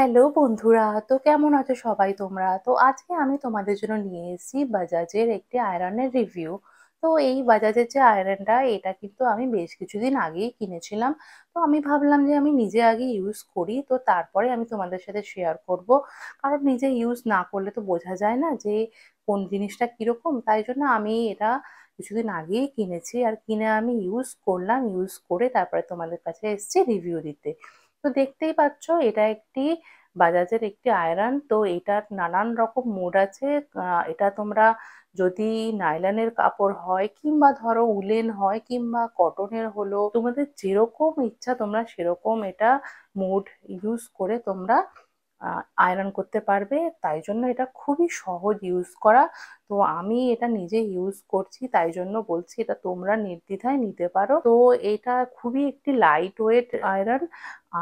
Hello বন্ধুরা, তো কেমন আছো সবাই তোমরা? তো আজকে আমি তোমাদের জন্য নিয়ে এসেছি বাজাজের একটি আয়রনের রিভিউ। তো এই বাজাজের যে আয়রনটা, এটা কিন্তু আমি বেশ কিছুদিন আগেই কিনেছিলাম। তো আমি ভাবলাম যে আমি নিজে আগে ইউজ করি, তো তারপরে আমি তোমাদের সাথে শেয়ার করব। কারণ নিজে ইউজ না করলে তো বোঝা যায় না যে কোন জিনিসটা কিরকম। তাই জন্য আমি এটা কিছুদিন আগেই কিনেছি, আর কিনে আমি ইউজ করলাম। ইউজ করে তারপরে তোমাদের কাছে এসেছি রিভিউ দিতে। তো দেখতেই পাচ্ছ, এটা একটি বাজাজের একটি আয়রন। তো এটার নানান রকম মোড আছে। এটা তোমরা যদি নাইলনের কাপড় হয়, কিংবা ধরো উলেন হয়, কিংবা কটনের হলো, তোমাদের যেরকম ইচ্ছা তোমরা সেরকম এটা মোড ইউজ করে তোমরা আয়রন করতে পারবে। তাই জন্য এটা খুবই সহজ ইউজ করা। তো আমি এটা নিজে ইউজ করছি, তাই জন্য বলছি এটা তোমরা নির্দ্বিধায় নিতে পারো। তো এটা খুবই একটি লাইট ওয়েট আয়রন।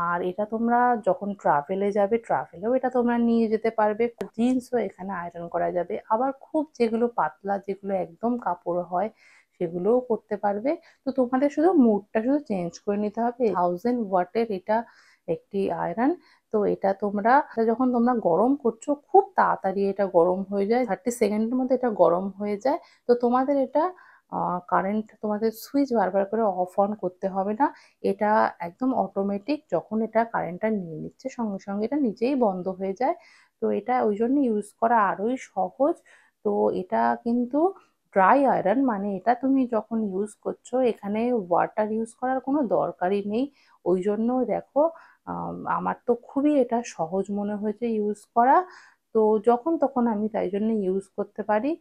আর এটা তোমরা যখন ট্রাভেলে যাবে, ট্রাভেলেও এটা তোমরা নিয়ে যেতে পারবে। জিন্সও এখানে আয়রন করা যাবে। আবার খুব যেগুলো পাতলা, যেগুলো একদম কাপড় হয়, সেগুলোও করতে পারবে। তো তোমাদের শুধু মুডটা শুধু চেঞ্জ করে নিতে হবে। 1000 ওয়াটের এটা একটি আয়রন। তো এটা তোমরা যখন তোমরা গরম করছো, খুব তাড়াতাড়ি এটা গরম হয়ে যায়, 30 সেকেন্ডের মধ্যে এটা গরম হয়ে যায়। তো তোমাদের এটা কারেন্ট, তোমাদের সুইচ বারবার করে অফ অন করতে হবে না। এটা একদম অটোমেটিক, যখন এটা কারেন্টটা নিয়ে নিচ্ছে সঙ্গে সঙ্গে এটা নিজেই বন্ধ হয়ে যায়। তো এটা ওই জন্য ইউজ করা আরোই সহজ। তো এটা কিন্তু ড্রাই আয়রন, মানে এটা তুমি যখন ইউজ করছো এখানে ওয়াটার ইউজ করার কোনো দরকারই নেই। ওই জন্য দেখো, আমার তো খুবই এটা সহজ মনে হয়েছে ইউজ করা। তো যখন তখন আমি তাই জন্য ইউজ করতে পারি,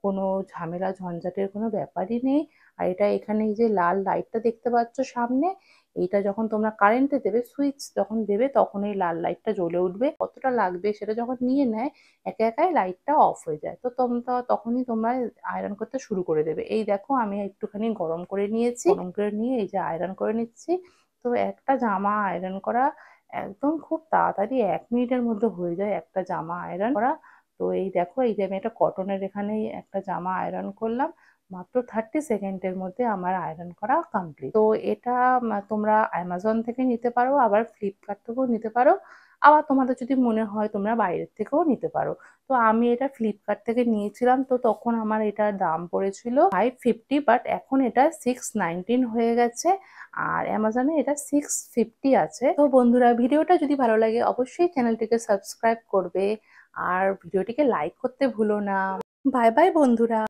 কোনো ঝামেলা ঝঞ্ঝাটের কোনো ব্যাপারই নেই। আর এটা এখানে এই যে লাল লাইটটা দেখতে পাচ্ছ সামনে, এইটা যখন তোমরা কারেন্টে দেবে, সুইচ যখন দেবে, তখন এই লাল লাইটটা জ্বলে উঠবে। কতটা লাগবে সেটা যখন নিয়ে নেয়, একা একাই লাইটটা অফ হয়ে যায়। তো তোমরা তখনই তোমরা আয়রন করতে শুরু করে দেবে। এই দেখো, আমি একটুখানি গরম করে নিয়েছি, গরম করে নিয়ে এই যে আয়রন করে নিচ্ছি। তো একটা জামা আয়রন করা একদম খুব তাড়াতাড়ি, 1 মিনিটের মধ্যে হয়ে যায় একটা জামা আয়রন করা। তো এই দেখো, এই যে আমি একটা কটনের এখানে একটা জামা আয়রন করলাম, মাত্র 30 সেকেন্ডের মধ্যে আমার আয়রন করা কমপ্লিট। তো এটা তোমরা অ্যামাজন থেকে নিতে পারো, আবার ফ্লিপকার্ট থেকেও নিতে পারো, আবার তোমাদের যদি মনে হয় তোমরা বাইরের থেকেও নিতে পারো। তো আমি এটা ফ্লিপকার্ট থেকে নিয়েছিলাম, তো তখন আমার এটার দাম পড়েছিল 550, বাট এখন এটা 619 হয়ে গেছে। আর অ্যামাজনে এটা 650 আছে। তো বন্ধুরা, ভিডিওটা যদি ভালো লাগে অবশ্যই চ্যানেলটিকে সাবস্ক্রাইব করবে, আর ভিডিওটিকে লাইক করতে ভুলো না। বাই বাই বন্ধুরা।